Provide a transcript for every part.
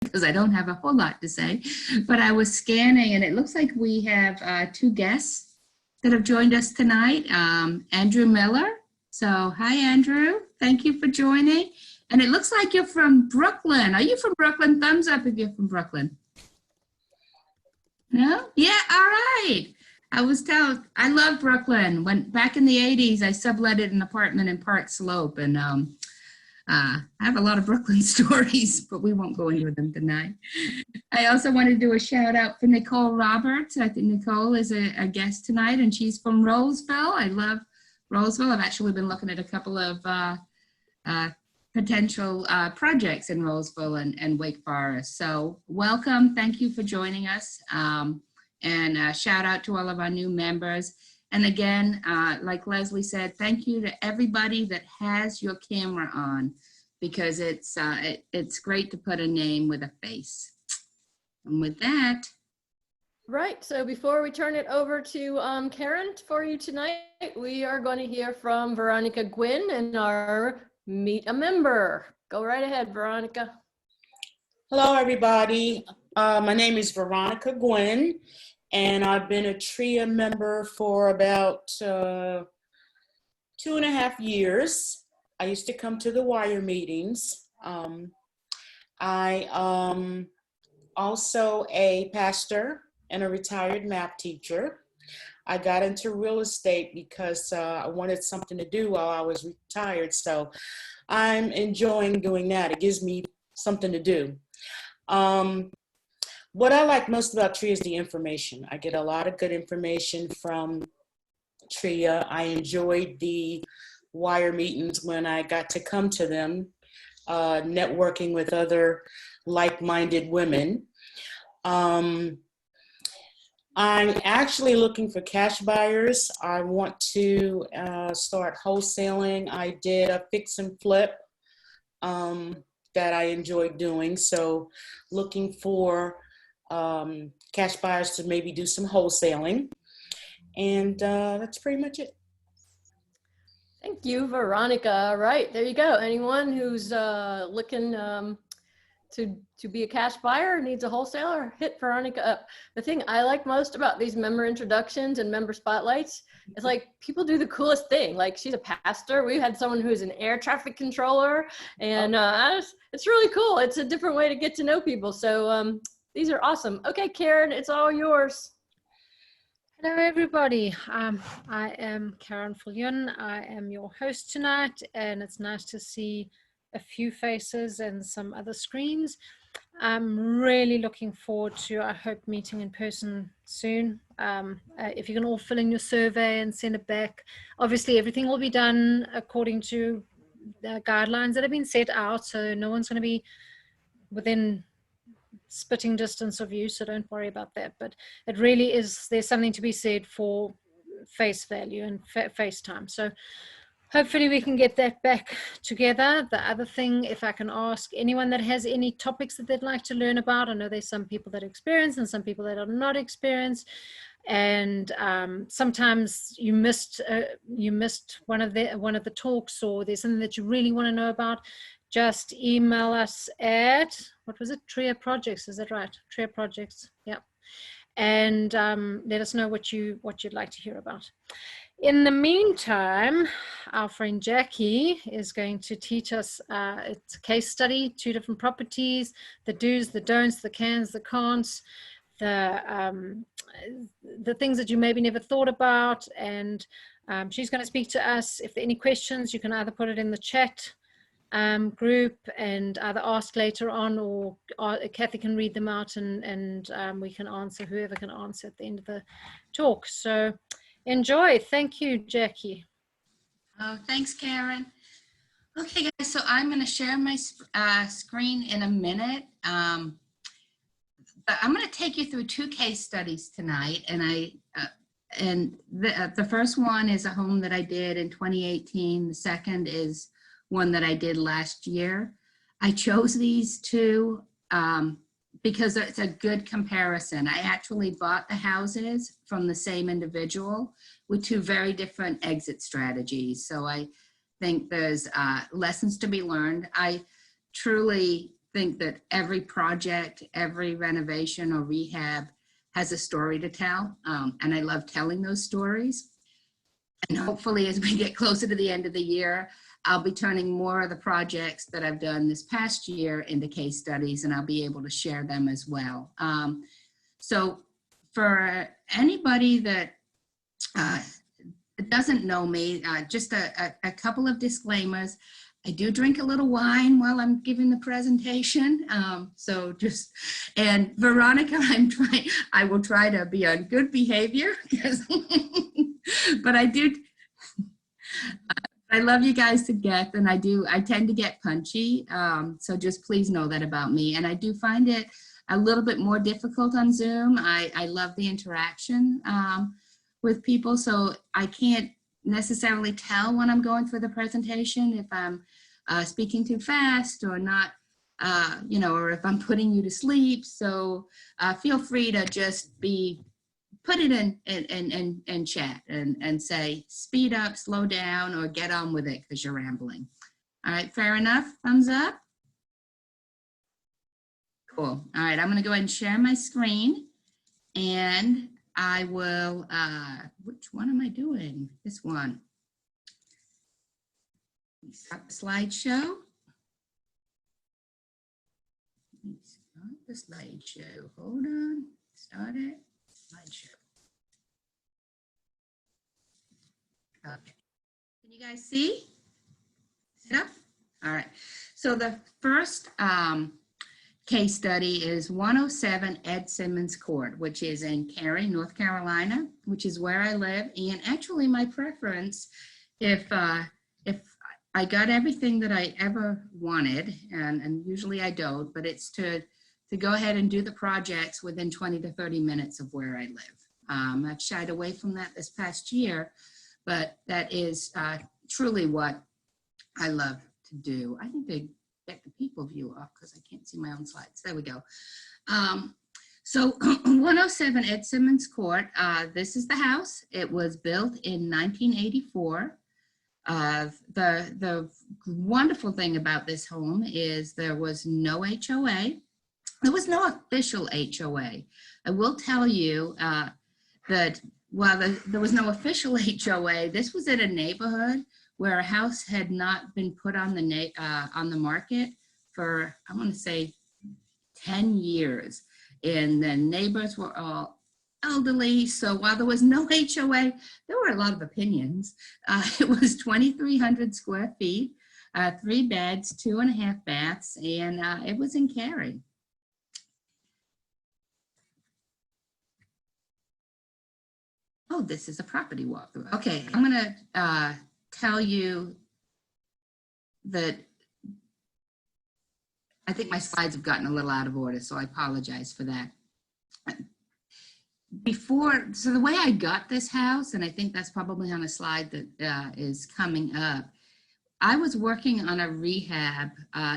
because I don't have a whole lot to say, but I was scanning and it looks like we have two guests that have joined us tonight. Andrew Miller. So hi, Andrew. Thank you for joining. And it looks like you're from Brooklyn. Are you from Brooklyn? Thumbs up if you're from Brooklyn. No? Yeah, all right. I was told, I love Brooklyn. When back in the 80s, I subletted an apartment in Park Slope, and I have a lot of Brooklyn stories, but we won't go into them tonight. I also want to do a shout out for Nicole Roberts. I think Nicole is a guest tonight, and she's from Roseville. I love Roseville. I've actually been looking at a couple of potential projects in Roseville and Wake Forest. So welcome. Thank you for joining us. And shout out to all of our new members. And again, like Leslie said, thank you to everybody that has your camera on, because it's great to put a name with a face. And with that. Right, so before we turn it over to Karen for you tonight, we are going to hear from Veronica Gwynn and our Meet a Member. Go right ahead, Veronica. Hello, everybody. My name is Veronica Gwynn, and I've been a TREIA member for about 2.5 years. I used to come to the wire meetings. I also a pastor and a retired math teacher. I got into real estate because I wanted something to do while I was retired. So I'm enjoying doing that. It gives me something to do. What I like most about TREIA is the information. I get a lot of good information from TREIA. I enjoyed the wire meetings when I got to come to them, networking with other like-minded women. I'm actually looking for cash buyers. I want to start wholesaling. I did a fix and flip that I enjoyed doing. So looking for cash buyers to maybe do some wholesaling. And that's pretty much it. Thank you, Veronica. All right, there you go. Anyone who's looking to be a cash buyer, needs a wholesaler, hit Veronica up. The thing I like most about these member introductions and member spotlights is like people do the coolest thing. Like she's a pastor. We had someone who's an air traffic controller, and it's really cool. It's a different way to get to know people. So these are awesome. Okay, Karen, it's all yours. Hello, everybody. I am Karen Fullion. I am your host tonight, and it's nice to see a few faces and some other screens. I'm really looking forward to, I hope, meeting in person soon. If you can all fill in your survey and send it back. Obviously, everything will be done according to the guidelines that have been set out, so no one's going to be within spitting distance of you, so don't worry about that. But it really is, there's something to be said for face value and face time. So hopefully we can get that back together. The other thing, if I can ask anyone that has any topics that they'd like to learn about, I know there's some people that are experienced and some people that are not experienced, and sometimes you missed one of the talks, or there's something that you really want to know about. Just email us at, what was it, TREIA Projects, is that right? TREIA Projects, yeah. And let us know what you'd like to hear about. In the meantime, our friend Jackie is going to teach us, it's a case study, 2 different properties, the do's, the don'ts, the cans, the can'ts, the things that you maybe never thought about. And she's going to speak to us. If there are any questions, you can either put it in the chat group and either ask later on, or Kathy can read them out, and we can answer, whoever can answer at the end of the talk. So enjoy. Thank you, Jackie. Oh, thanks, Karen. Okay, guys, so I'm going to share my screen in a minute. But I'm going to take you through 2 case studies tonight, and the first one is a home that I did in 2018. The second is one that I did last year. I chose these 2 because it's a good comparison. I actually bought the houses from the same individual with 2 very different exit strategies. So I think there's lessons to be learned. I truly think that every project, every renovation or rehab has a story to tell. And I love telling those stories. And hopefully as we get closer to the end of the year, I'll be turning more of the projects that I've done this past year into case studies, and I'll be able to share them as well. So for anybody that doesn't know me, just a couple of disclaimers. I do drink a little wine while I'm giving the presentation. And Veronica, I will try to be on good behavior, but I love you guys to death, and I tend to get punchy. So just please know that about me. And I do find it a little bit more difficult on Zoom. I love the interaction with people, so I can't necessarily tell when I'm going through the presentation if I'm speaking too fast or not, or if I'm putting you to sleep. So feel free to just put it in chat and say speed up, slow down, or get on with it because you're rambling. All right, fair enough? Thumbs up? Cool. All right, I'm gonna go ahead and share my screen, and I will, which one am I doing? This one. Start the slideshow. Start the slideshow. Hold on. Start it. Slideshow. Okay. Can you guys see? Sit up? All right. So the first case study is 107 Ed Simmons Court, which is in Cary, North Carolina, which is where I live. And actually my preference, if I got everything that I ever wanted, and usually I don't, but it's to go ahead and do the projects within 20 to 30 minutes of where I live. I've shied away from that this past year, but that is truly what I love to do. I think they get the people view off because I can't see my own slides. There we go. So 107 Ed Simmons Court, this is the house. It was built in 1984. The wonderful thing about this home is there was no HOA. There was no official HOA. I will tell you that while there was no official HOA, this was in a neighborhood where a house had not been put on the market for, I want to say, 10 years. And the neighbors were all elderly. So while there was no HOA, there were a lot of opinions. It was 2,300 square feet, 3 beds, 2.5 baths, and it was in Cary. Oh, this is a property walkthrough. Okay, I'm gonna tell you that I think my slides have gotten a little out of order, so I apologize for that. So the way I got this house, and I think that's probably on a slide that is coming up, I was working on a rehab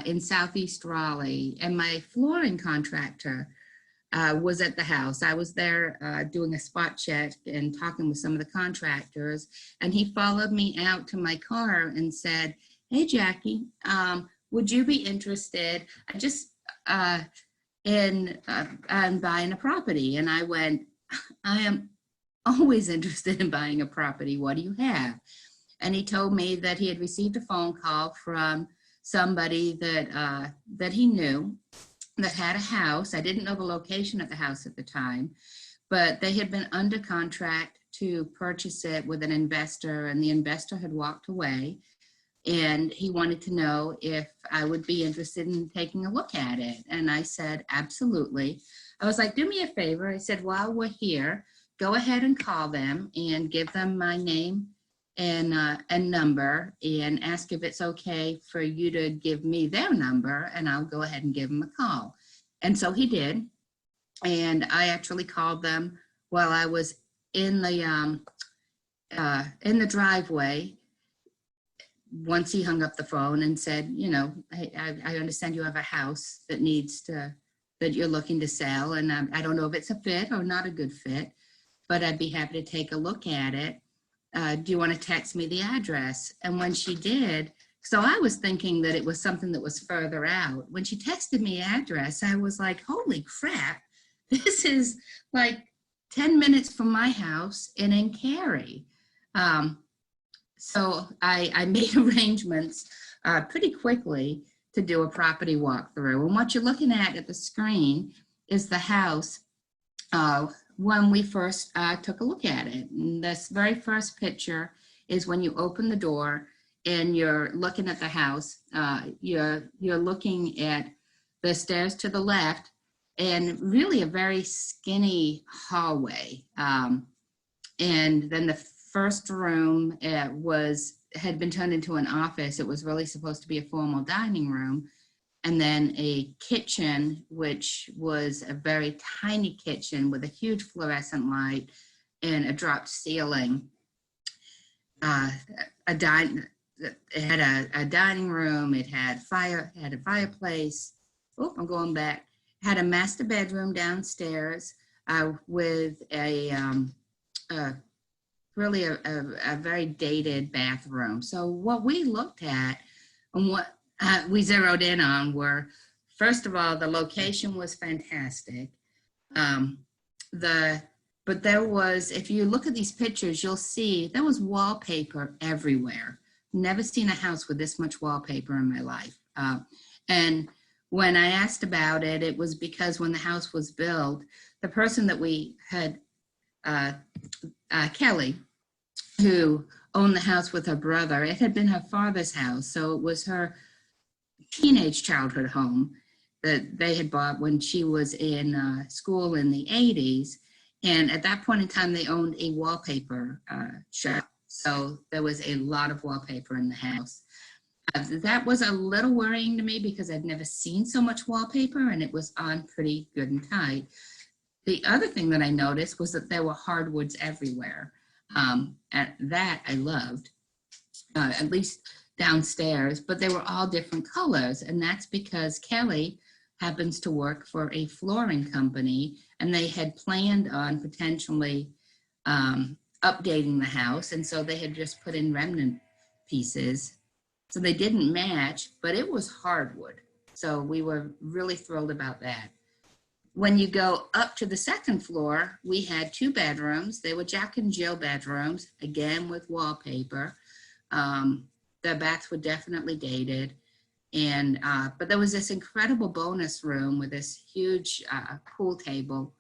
in Southeast Raleigh, and my flooring contractor was at the house. I was there doing a spot check and talking with some of the contractors, and he followed me out to my car and said, "Hey, Jackie, would you be interested in buying a property?" And I went, "I am always interested in buying a property. What do you have?" And he told me that he had received a phone call from somebody that he knew that had a house. I didn't know the location of the house at the time, but they had been under contract to purchase it with an investor, and the investor had walked away. And he wanted to know if I would be interested in taking a look at it. And I said, absolutely. I was like, do me a favor. I said, while we're here, go ahead and call them and give them my name and number and ask if it's okay for you to give me their number, and I'll go ahead and give them a call. And so he did. And I actually called them while I was in the driveway. Once he hung up the phone and said, you know, I understand you have a house that that you're looking to sell, and I don't know if it's a fit or not a good fit, but I'd be happy to take a look at it. Do you want to text me the address? And when she did, So I was thinking that it was something that was further out. When she texted me address, I was like, holy crap, this is like 10 minutes from my house and in Cary. So I made arrangements pretty quickly to do a property walkthrough. And what you're looking at the screen is the house when we first took a look at it. And this very first picture is when you open the door and you're looking at the house. You're looking at the stairs to the left and really a very skinny hallway. And then the first room had been turned into an office. It was really supposed to be a formal dining room. And then a kitchen, which was a very tiny kitchen with a huge fluorescent light and a dropped ceiling. It had a dining room. It had a fireplace. Oh, I'm going back. It had a master bedroom downstairs with really a very dated bathroom. So what we looked at and what we zeroed in on were, first of all, the location was fantastic. But there was, if you look at these pictures, you'll see there was wallpaper everywhere. Never seen a house with this much wallpaper in my life. And when I asked about it, it was because when the house was built, the person that we had, Kelly, who owned the house with her brother, it had been her father's house. So it was her teenage childhood home that they had bought when she was in school in the 80s. And at that point in time, they owned a wallpaper shop. So there was a lot of wallpaper in the house. That was a little worrying to me because I'd never seen so much wallpaper and it was on pretty good and tight. The other thing that I noticed was that there were hardwoods everywhere. And that I loved, at least downstairs, but they were all different colors. And that's because Kelly happens to work for a flooring company and they had planned on potentially updating the house. And so they had just put in remnant pieces. So they didn't match, but it was hardwood. So we were really thrilled about that. When you go up to the second floor, we had 2 bedrooms. They were Jack and Jill bedrooms, again with wallpaper. The baths were definitely dated. And but there was this incredible bonus room with this huge pool table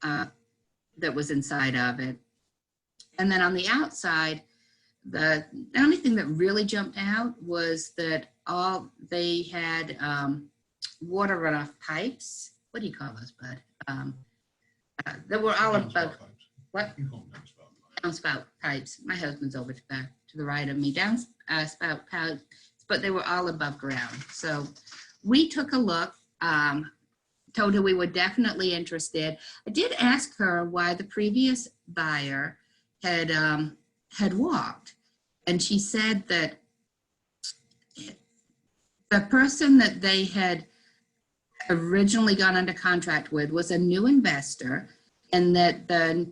that was inside of it. And then on the outside, the only thing that really jumped out was that they had water runoff pipes. What do you call those, Bud? They were all above. What? Downspout pipes. My husband's over to the right of me. Downspout pipes, but they were all above ground. So we took a look. Told her we were definitely interested. I did ask her why the previous buyer had walked, and she said that the person that they had originally gone under contract with was a new investor, and that the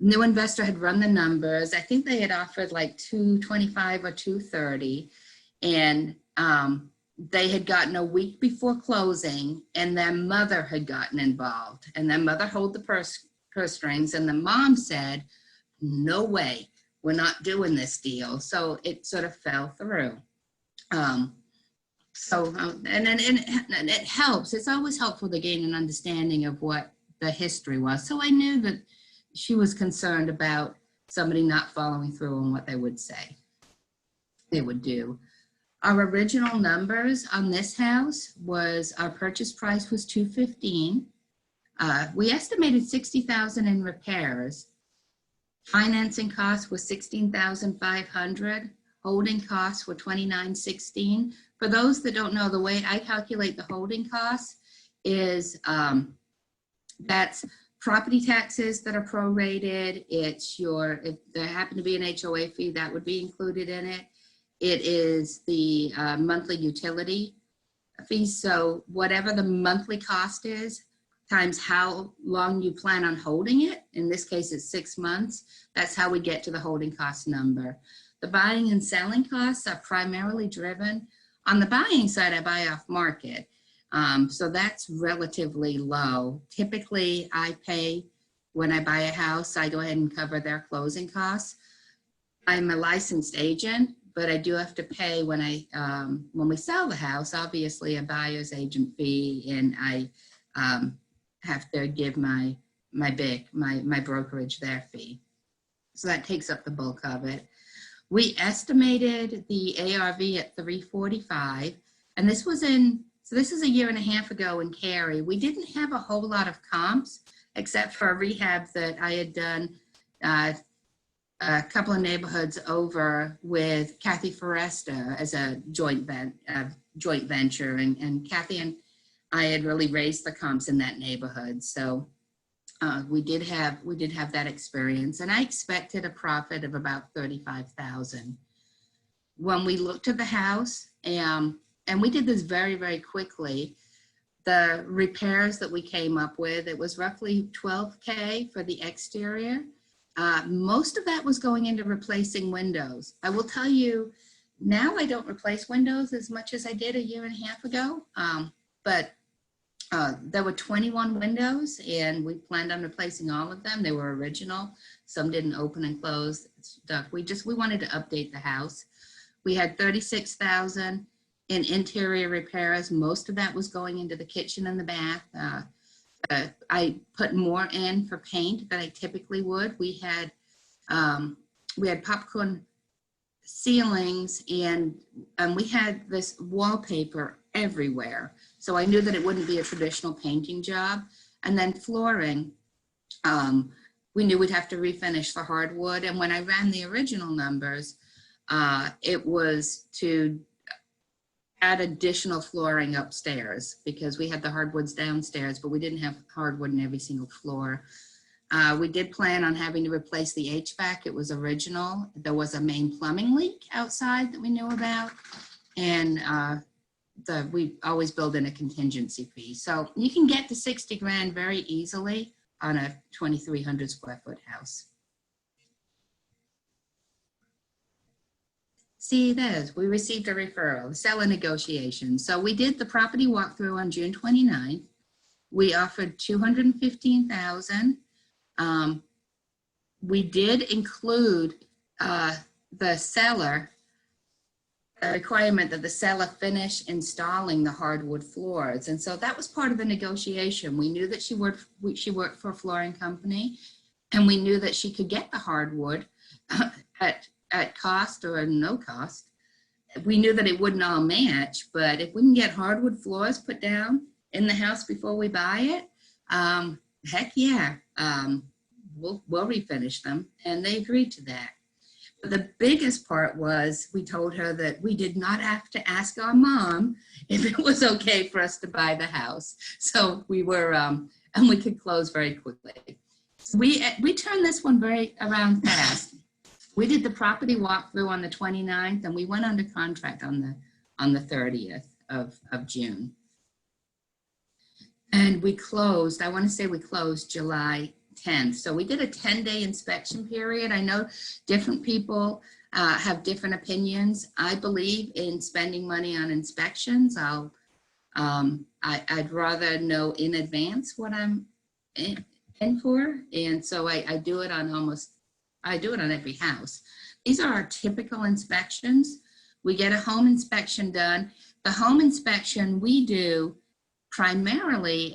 new investor had run the numbers. I think they had offered like $225 or $230, and they had gotten a week before closing, and their mother had gotten involved, and their mother held the purse strings, and the mom said, no way, we're not doing this deal. So it sort of fell through. And it helps. It's always helpful to gain an understanding of what the history was. So I knew that she was concerned about somebody not following through on what they would say they would do. Our original numbers on this house was, our purchase price was $215,000. We estimated $60,000 in repairs. Financing costs was $16,500. Holding costs were $29,616. For those that don't know, the way I calculate the holding costs is that's property taxes that are prorated. It's if there happened to be an HOA fee, that would be included in it. It is the monthly utility fees. So whatever the monthly cost is, times how long you plan on holding it. In this case, it's 6 months. That's how we get to the holding cost number. The buying and selling costs are primarily driven. On the buying side, I buy off market. So that's relatively low. Typically, I pay when I buy a house, I go ahead and cover their closing costs. I'm a licensed agent, but I do have to pay when we sell the house, obviously a buyer's agent fee, and I have to give my brokerage their fee. So that takes up the bulk of it. We estimated the ARV at 345, and this is a year and a half ago in Cary. We didn't have a whole lot of comps, except for a rehab that I had done a couple of neighborhoods over with Kathy Foresta as a joint venture, and Kathy and I had really raised the comps in that neighborhood. So we did have that experience, and I expected a profit of about 35,000. When we looked at the house, and we did this very, very quickly, the repairs that we came up with, it was roughly $12K for the exterior. Most of that was going into replacing windows. I will tell you, now I don't replace windows as much as I did a year and a half ago, but there were 21 windows, and we planned on replacing all of them. They were original. Some didn't open and close. We wanted to update the house. We had 36,000 in interior repairs. Most of that was going into the kitchen and the bath. I put more in for paint than I typically would. We had popcorn ceilings, and we had this wallpaper everywhere. So I knew that it wouldn't be a traditional painting job. And then flooring, we knew we'd have to refinish the hardwood. And when I ran the original numbers, it was to add additional flooring upstairs, because we had the hardwoods downstairs, but we didn't have hardwood in every single floor. We did plan on having to replace the HVAC. It was original. There was a main plumbing leak outside that we knew about, and we always build in a contingency fee. So you can get to 60 grand very easily on a 2,300 square foot house. See, there's, we received a referral, the seller negotiation. So we did the property walkthrough on June 29th. We offered $215,000. We did include the seller, a requirement that the seller finish installing the hardwood floors. And so that was part of the negotiation. We knew that she worked for a flooring company, and we knew that she could get the hardwood at cost or no cost. We knew that it wouldn't all match, but if we can get hardwood floors put down in the house before we buy it, heck yeah, we'll refinish them. And they agreed to that. But the biggest part was we told her that we did not have to ask our mom if it was okay for us to buy the house. So we were, and we could close very quickly. We turned this one around fast. We did the property walkthrough on the 29th, and we went under contract on the 30th of June. And we closed, I want to say we closed July 10th. So we did a 10-day inspection period. I know different people have different opinions. I believe in spending money on inspections. I'd rather know in advance what I'm in for. And so I do it on every house. These are our typical inspections. We get a home inspection done. The home inspection we do primarily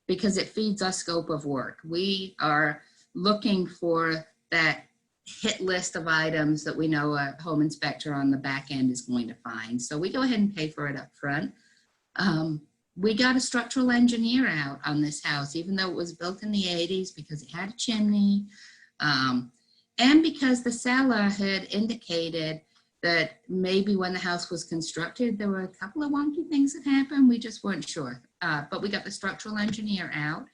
because it feeds our scope of work. We are looking for that hit list of items that we know a home inspector on the back end is going to find. So we go ahead and pay for it up front. We got a structural engineer out on this house, even though it was built in the 80s, because it had a chimney. And because the seller had indicated that maybe when the house was constructed, there were a couple of wonky things that happened. We just weren't sure. But we got the structural engineer out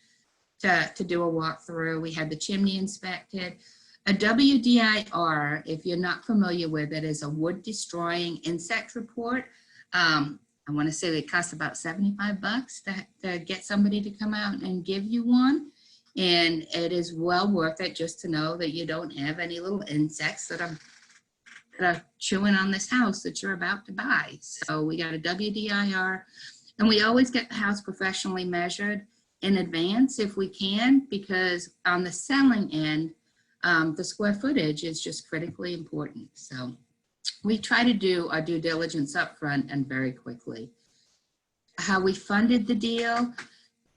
to do a walkthrough. We had the chimney inspected. A WDIR, if you're not familiar with it, is a wood destroying insect report. I want to say it costs about $75 to get somebody to come out and give you one. And it is well worth it just to know that you don't have any little insects that are that are chewing on this house that you're about to buy. So we got a WDIR, and we always get the house professionally measured in advance if we can, because on the selling end, the square footage is just critically important. So we try to do our due diligence up front and very quickly. How we funded the deal,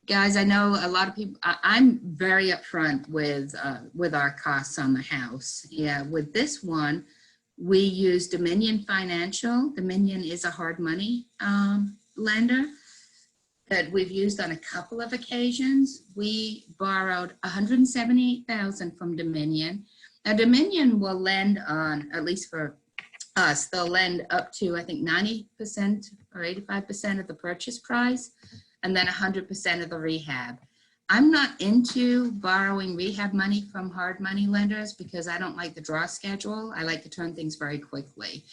guys, I know a lot of people, I'm very upfront with our costs on the house. Yeah, with this one, we use Dominion Financial. Dominion is a hard money lender that we've used on a couple of occasions. We borrowed $178,000 from Dominion. Now Dominion will lend on, at least for us, they'll lend up to, I think, 90% or 85% of the purchase price, and then 100% of the rehab. I'm not into borrowing rehab money from hard money lenders because I don't like the draw schedule. I like to turn things very quickly.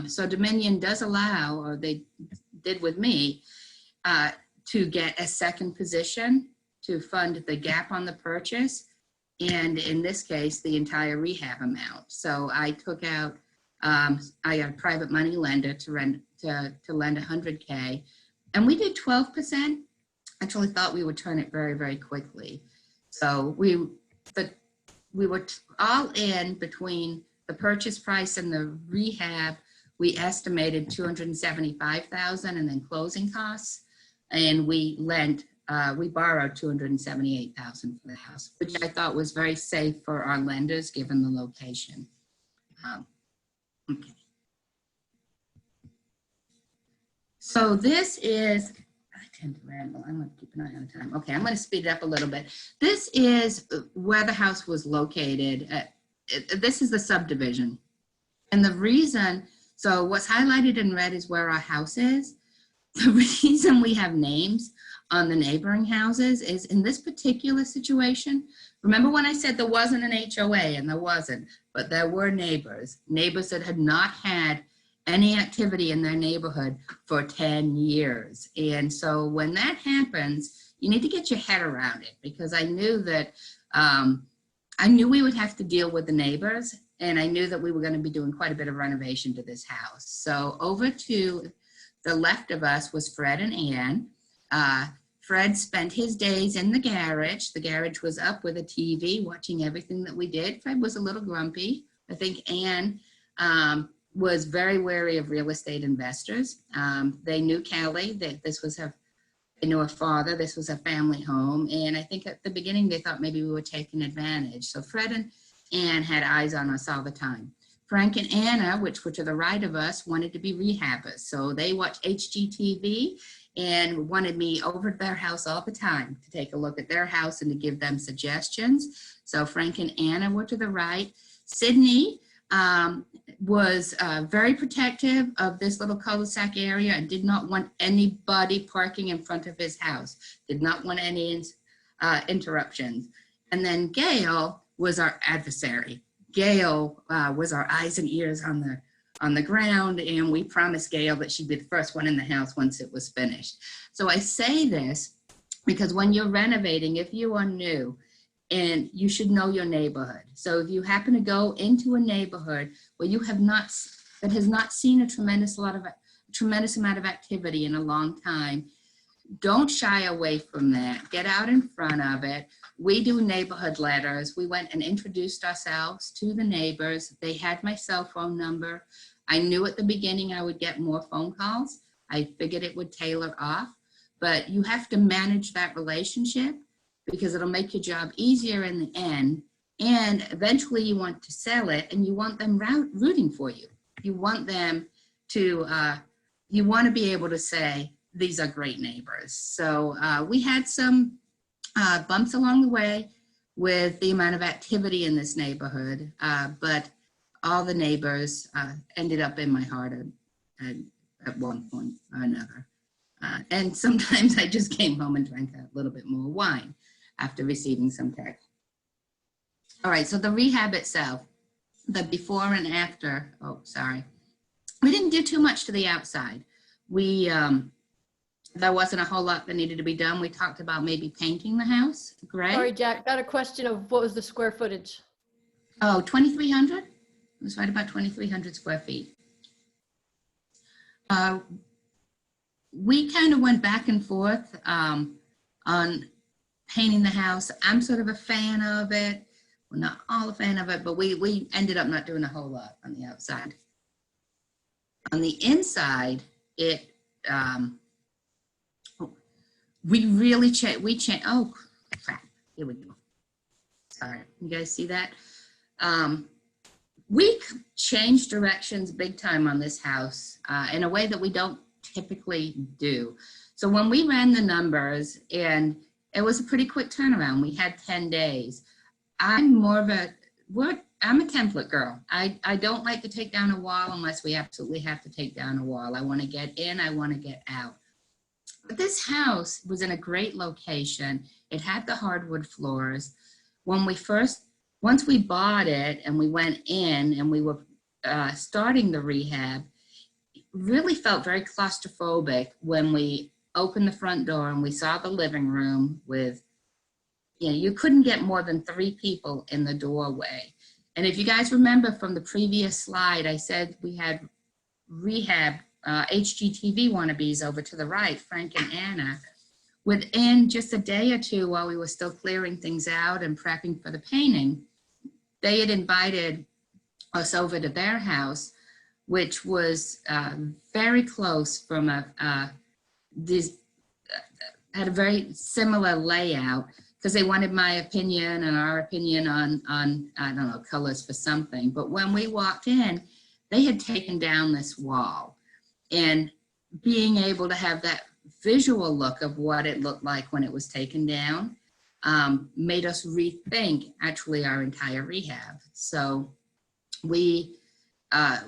So Dominion does allow, or they did with me, to get a second position to fund the gap on the purchase, and in this case, the entire rehab amount. So I took out, I got a private money lender to lend $100K, and we did 12%. Actually thought we would turn it very, very quickly. So we were all in between the purchase price and the rehab. We estimated $275,000 and then closing costs. And we borrowed $278,000 for the house, which I thought was very safe for our lenders given the location. Okay. So this is, I tend to ramble. I'm going to keep an eye on time. Okay, I'm going to speed it up a little bit. This is where the house was located. This is the subdivision. And the reason, so what's highlighted in red is where our house is. The reason we have names on the neighboring houses is in this particular situation. Remember when I said there wasn't an HOA, and there wasn't, but there were neighbors that had not had any activity in their neighborhood for 10 years. And so when that happens, you need to get your head around it, because I knew that, I knew we would have to deal with the neighbors, and I knew that we were going to be doing quite a bit of renovation to this house. So over to the left of us was Fred and Ann. Fred spent his days in the garage. The garage was up with a TV, watching everything that we did. Fred was a little grumpy. I think Ann was very wary of real estate investors. They knew Kelly, that this was her, they knew her father, this was a family home. And I think at the beginning, they thought maybe we were taking advantage. So Fred and Ann had eyes on us all the time. Frank and Anna, which were to the right of us, wanted to be rehabbers. So they watched HGTV and wanted me over at their house all the time to take a look at their house and to give them suggestions. So Frank and Anna were to the right. Sydney was very protective of this little cul-de-sac area and did not want anybody parking in front of his house, did not want any interruptions. And then Gail was our adversary. Gail was our eyes and ears on the ground, and we promised Gail that she'd be the first one in the house once it was finished. So I say this because when you're renovating, if you are new, and you should know your neighborhood. So if you happen to go into a neighborhood where you have not, that has not seen a tremendous amount of activity in a long time, don't shy away from that. Get out in front of it. We do neighborhood letters. We went and introduced ourselves to the neighbors. They had my cell phone number. I knew at the beginning I would get more phone calls. I figured it would tailor off, but you have to manage that relationship because it'll make your job easier in the end. And eventually you want to sell it and you want them rooting for you. You want them to, you want to be able to say, these are great neighbors. So we had some bumps along the way with the amount of activity in this neighborhood, but all the neighbors ended up in my heart at one point or another. And sometimes I just came home and drank a little bit more wine after receiving some text. All right, so the rehab itself, the before and after, oh, sorry. We didn't do too much to the outside. There wasn't a whole lot that needed to be done. We talked about maybe painting the house, gray. Sorry, Jack, got a question of what was the square footage? Oh, 2,300. It was right about 2,300 square feet. We kind of went back and forth on painting the house. I'm sort of a fan of it. We're not all a fan of it, but we ended up not doing a whole lot on the outside. On the inside, we really changed. Oh, crap. Here we go. Sorry. You guys see that? We changed directions big time on this house in a way that we don't typically do. So when we ran the numbers, and it was a pretty quick turnaround, we had 10 days. I'm a template girl. I don't like to take down a wall unless we absolutely have to take down a wall. I want to get in, I want to get out. But this house was in a great location. It had the hardwood floors. Once we bought it and we went in and we were starting the rehab, it really felt very claustrophobic when we opened the front door and we saw the living room with, you couldn't get more than 3 people in the doorway. And if you guys remember from the previous slide, I said we had rehab HGTV wannabes over to the right, Frank and Anna. Within just a day or two, while we were still clearing things out and prepping for the painting, they had invited us over to their house, which was very close from had a very similar layout, because they wanted my opinion and our opinion on, I don't know, colors for something. But when we walked in, they had taken down this wall, and being able to have that visual look of what it looked like when it was taken down made us rethink actually our entire rehab. So we,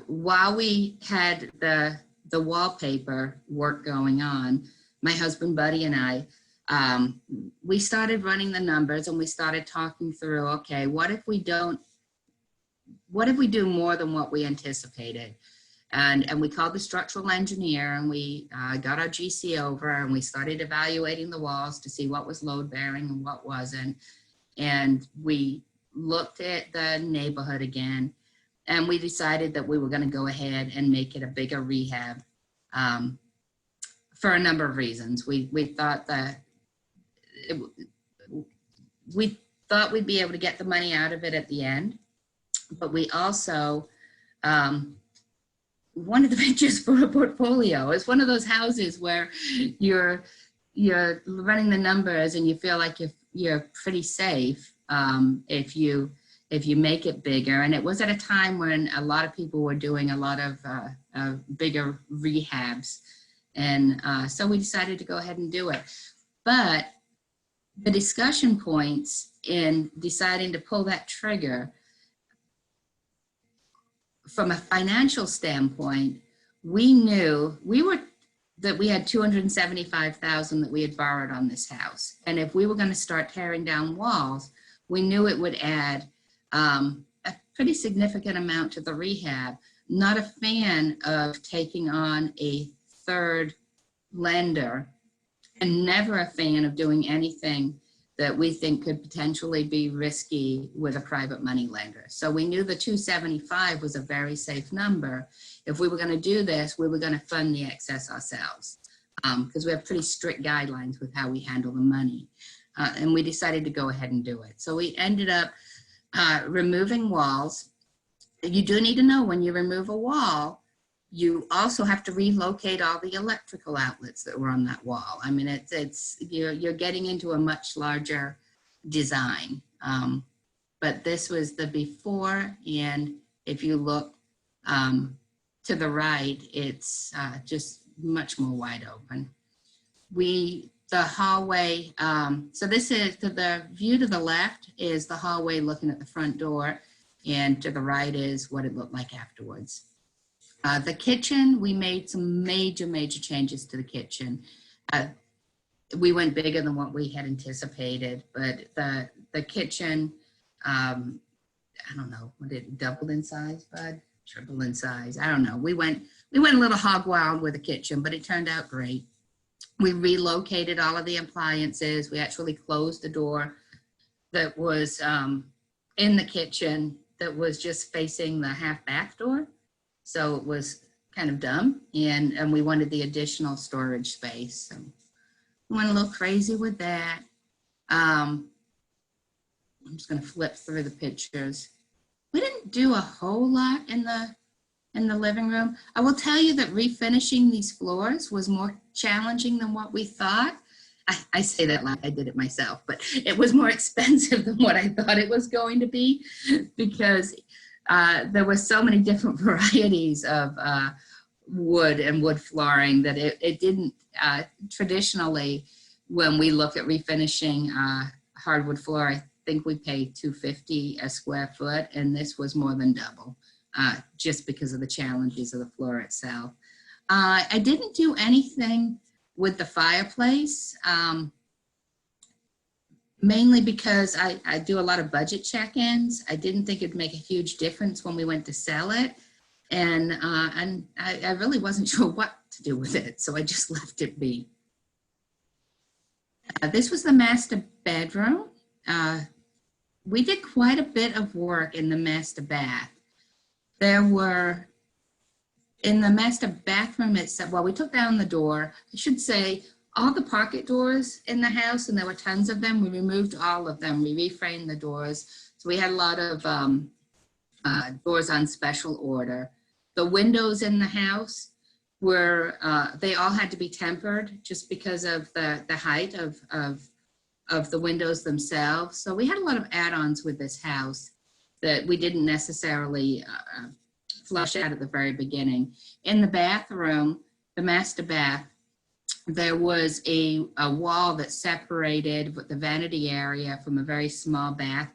while we had the wallpaper work going on, my husband Buddy and I, we started running the numbers and we started talking through, okay, what if we do more than what we anticipated? And we called the structural engineer, and we got our GC over, and we started evaluating the walls to see what was load bearing and what wasn't. And we looked at the neighborhood again, and we decided that we were going to go ahead and make it a bigger rehab for a number of reasons. We thought that we'd be able to get the money out of it at the end, but we also wanted to make just for a portfolio. It's one of those houses where you're running the numbers and you feel like you're pretty safe if you make it bigger. And it was at a time when a lot of people were doing a lot of bigger rehabs, and so we decided to go ahead and do it. But the discussion points in deciding to pull that trigger, from a financial standpoint, we knew that we had $275,000 that we had borrowed on this house. And if we were going to start tearing down walls, we knew it would add a pretty significant amount to the rehab. Not a fan of taking on a third lender, and never a fan of doing anything that we think could potentially be risky with a private money lender. So we knew the 275 was a very safe number. If we were going to do this, we were going to fund the excess ourselves, because we have pretty strict guidelines with how we handle the money. And we decided to go ahead and do it. So we ended up removing walls. You do need to know, when you remove a wall, you also have to relocate all the electrical outlets that were on that wall. I mean, you're getting into a much larger design. But this was the before, and if you look to the right, it's just much more wide open. The hallway, so this is, to the view to the left is the hallway looking at the front door, and to the right is what it looked like afterwards. The kitchen, we made some major changes to the kitchen. We went bigger than what we had anticipated, but the kitchen, I don't know, what did it doubled in size, Bud? Triple in size, I don't know. We went a little hog wild with the kitchen, but it turned out great. We relocated all of the appliances. We actually closed the door that was in the kitchen that was just facing the half bath door. So it was kind of dumb, and we wanted the additional storage space. So we went a little crazy with that. I'm just going to flip through the pictures. We didn't do a whole lot in the living room. I will tell you that refinishing these floors was more challenging than what we thought. I say that like I did it myself, but it was more expensive than what I thought it was going to be, because there were so many different varieties of wood and wood flooring that it didn't, traditionally, when we look at refinishing hardwood floor, I think we paid $250 a square foot, and this was more than double, just because of the challenges of the floor itself. I didn't do anything with the fireplace, mainly because I do a lot of budget check-ins. I didn't think it'd make a huge difference when we went to sell it. And I really wasn't sure what to do with it, so I just left it be. This was the master bedroom. We did quite a bit of work in the master bath. There were, in the master bathroom itself, well, we took down the door. I should say all the pocket doors in the house, and there were tons of them, we removed all of them. We reframed the doors. So we had a lot of doors on special order. The windows in the house were, they all had to be tempered just because of the height of the windows themselves. So we had a lot of add-ons with this house that we didn't necessarily flush out at the very beginning. In the bathroom, the master bath, there was a wall that separated the vanity area from a very small bath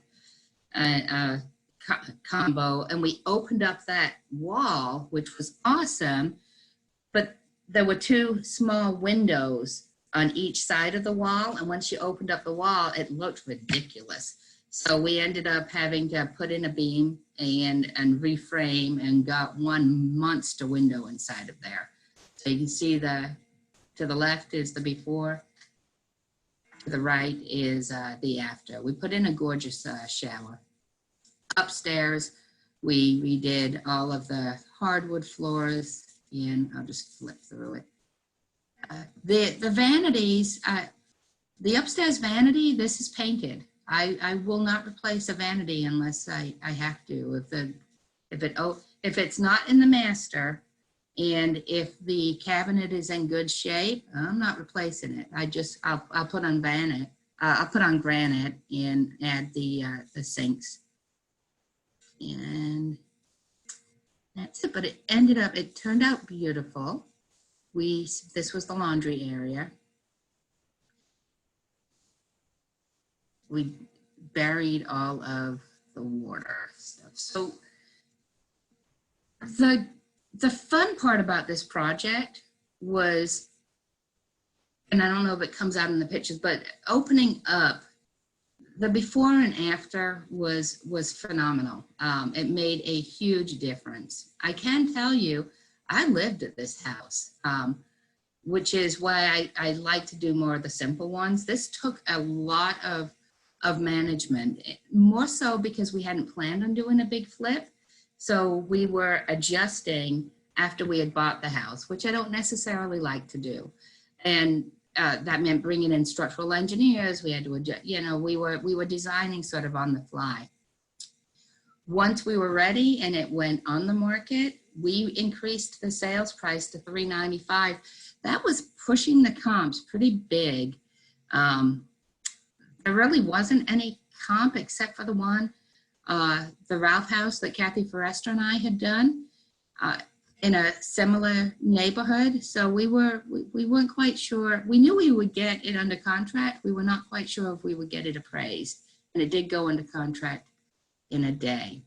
combo, and we opened up that wall, which was awesome, but there were two small windows on each side of the wall, and once you opened up the wall, it looked ridiculous. So we ended up having to put in a beam and reframe, and got one monster window inside of there. So you can see to the left is the before, to the right is the after. We put in a gorgeous shower. Upstairs, we redid all of the hardwood floors, and I'll just flip through it. The vanities, the upstairs vanity, this is painted. I will not replace a vanity unless I have to. If it's not in the master, and if the cabinet is in good shape, I'm not replacing it. I'll put on granite. I'll put on granite and add the sinks. And that's it. But it turned out beautiful. This was the laundry area. We buried all of the water stuff. So the fun part about this project was, and I don't know if it comes out in the pictures, but opening up, the before and after was phenomenal. It made a huge difference. I can tell you, I lived at this house, which is why I like to do more of the simple ones. This took a lot of management, more so because we hadn't planned on doing a big flip. So we were adjusting after we had bought the house, which I don't necessarily like to do. And that meant bringing in structural engineers. We had to adjust, we were designing sort of on the fly. Once we were ready and it went on the market, we increased the sales price to $395. That was pushing the comps pretty big. There really wasn't any comp except for the one, the Ralph House that Kathy Forrester and I had done in a similar neighborhood. So we weren't quite sure. We knew we would get it under contract. We were not quite sure if we would get it appraised. And it did go into contract in a day,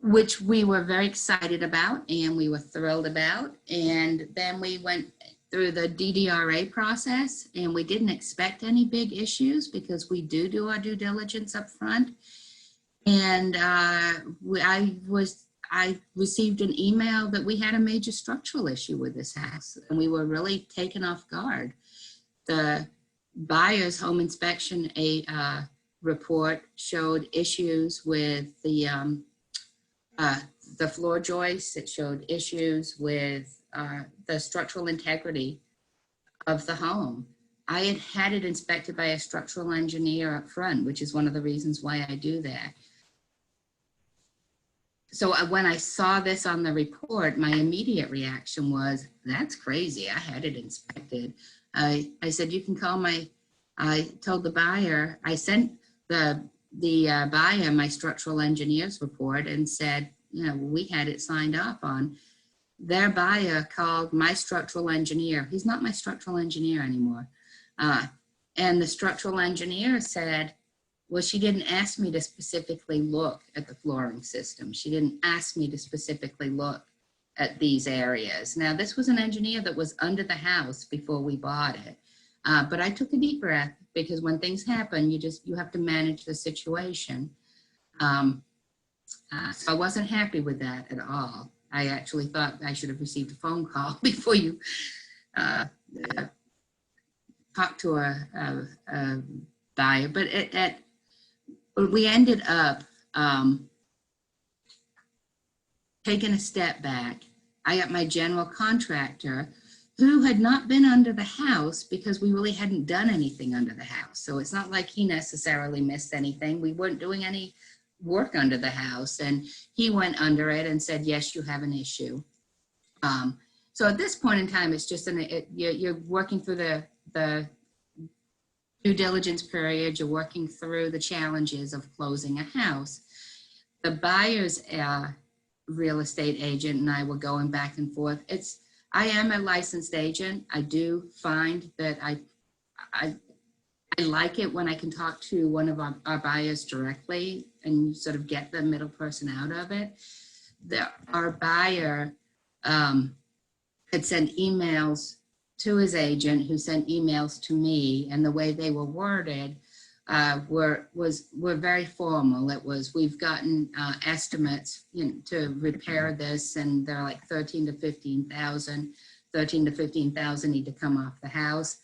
which we were very excited about and we were thrilled about. And then we went through the DDRA process, and we didn't expect any big issues because we do our due diligence up front. And I received an email that we had a major structural issue with this house, and we were really taken off guard. The buyer's home inspection report showed issues with the floor joists. It showed issues with the structural integrity of the home. I had had it inspected by a structural engineer up front, which is one of the reasons why I do that. So when I saw this on the report, my immediate reaction was, that's crazy. I had it inspected. I said, you can call I told the buyer, I sent the buyer my structural engineer's report and said, you know, we had it signed off on. Their buyer called my structural engineer. He's not my structural engineer anymore. And the structural engineer said, well, she didn't ask me to specifically look at the flooring system. She didn't ask me to specifically look at these areas. Now, this was an engineer that was under the house before we bought it. But I took a deep breath, because when things happen, you have to manage the situation. So I wasn't happy with that at all. I actually thought I should have received a phone call before you talk to a buyer. But we ended up taking a step back. I got my general contractor, who had not been under the house because we really hadn't done anything under the house. So it's not like he necessarily missed anything. We weren't doing any work under the house, and he went under it and said, yes, you have an issue. So at this point in time, it's just you're working through the due diligence period. You're working through the challenges of closing a house. The buyer's real estate agent and I were going back and forth. I am a licensed agent. I do find that I like it when I can talk to one of our buyers directly and sort of get the middle person out of it. Our buyer had sent emails to his agent, who sent emails to me, and the way they were worded were very formal. It was, we've gotten estimates, you know, to repair this, and they're like 13 to 15,000. 13 to 15,000 need to come off the house.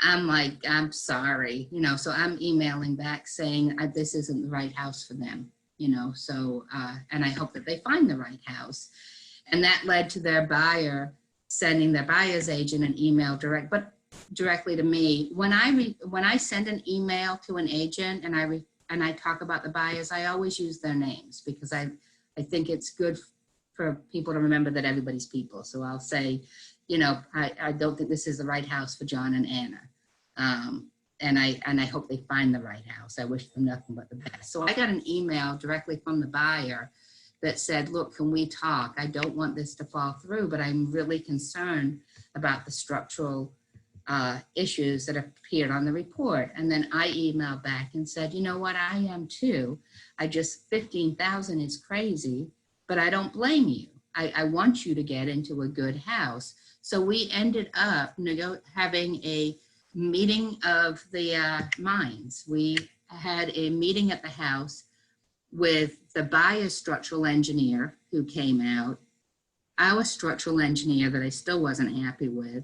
I'm like, I'm sorry, you know, so I'm emailing back saying this isn't the right house for them, you know, so, and I hope that they find the right house. And that led to their buyer sending their buyer's agent an email directly to me. When I send an email to an agent and I talk about the buyers, I always use their names, because I think it's good for people to remember that everybody's people. So I'll say, you know, I don't think this is the right house for John and Anna. And I hope they find the right house. I wish them nothing but the best. So I got an email directly from the buyer that said, look, can we talk? I don't want this to fall through, but I'm really concerned about the structural issues that appeared on the report. And then I emailed back and said, you know what, I am too. 15,000 is crazy, but I don't blame you. I want you to get into a good house. So we ended up having a meeting of the minds. We had a meeting at the house with the buyer's structural engineer, who came out, our structural engineer that I still wasn't happy with,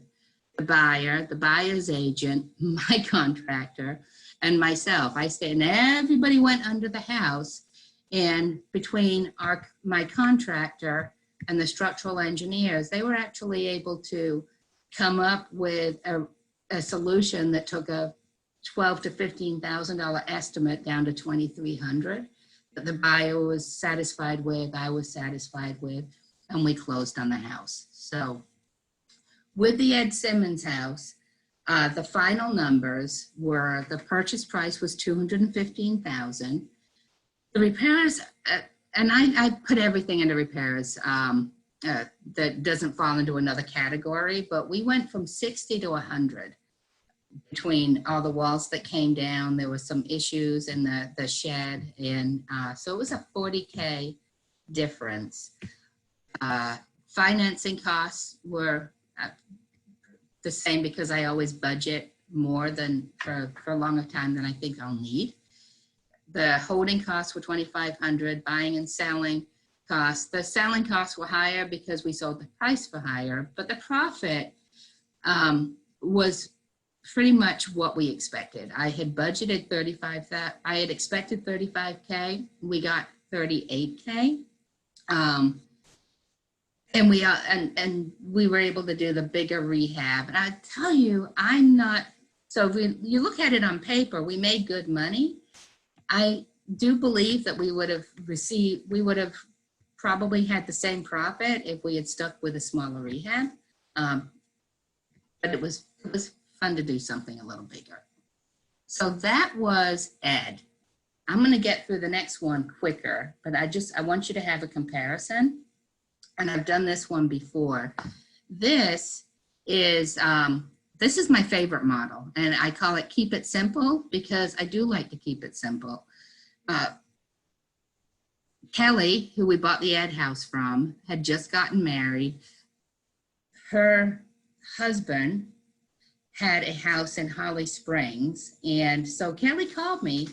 the buyer, the buyer's agent, my contractor, and myself. I stayed, and everybody went under the house. And between my contractor and the structural engineers, they were actually able to come up with a solution that took a $12,000 to $15,000 estimate down to $2,300 that the buyer was satisfied with, I was satisfied with, and we closed on the house. So with the Ed Simmons house, the final numbers were, the purchase price was $215,000. The repairs, and I put everything into repairs that doesn't fall into another category, but we went from 60 to 100 between all the walls that came down. There was some issues in the shed, and so it was a $40K difference. Financing costs were the same, because I always budget more than for a longer time than I think I'll need. The holding costs were $2,500, buying and selling costs. The selling costs were higher because we sold the price for higher, but the profit was pretty much what we expected. I had budgeted 35, that I had expected 35K. We got 38K. And we were able to do the bigger rehab. And I tell you, so if you look at it on paper, we made good money. I do believe that we would have probably had the same profit if we had stuck with a smaller rehab. But it was fun to do something a little bigger. So that was Ed. I'm going to get through the next one quicker, but I want you to have a comparison. And I've done this one before. This is my favorite model, and I call it Keep It Simple because I do like to keep it simple. Kelly, who we bought the Ed house from, had just gotten married. Her husband had a house in Holly Springs, and so Kelly called me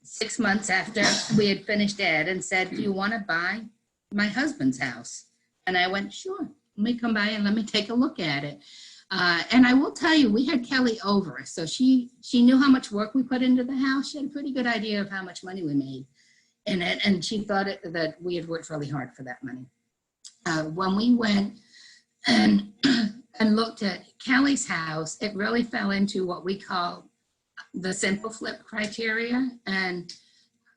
6 months after we had finished Ed and said, "Do you want to buy my husband's house?" And I went, "Sure, let me come by and let me take a look at it." And I will tell you, we had Kelly over, so she knew how much work we put into the house. She had a pretty good idea of how much money we made in it, and she thought that we had worked really hard for that money. When we went and looked at Kelly's house, it really fell into what we call the simple flip criteria, and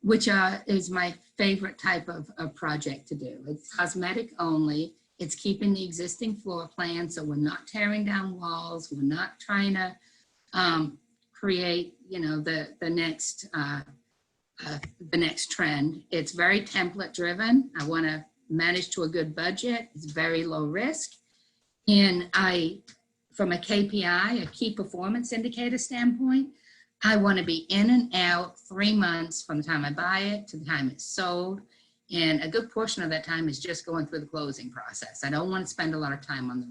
which is my favorite type of project to do. It's cosmetic only. It's keeping the existing floor plan, so we're not tearing down walls. We're not trying to create, the next trend. It's very template driven. I want to manage to a good budget. It's very low risk, and from a KPI, a key performance indicator standpoint, I want to be in and out 3 months from the time I buy it to the time it's sold. And a good portion of that time is just going through the closing process. I don't want to spend a lot of time on the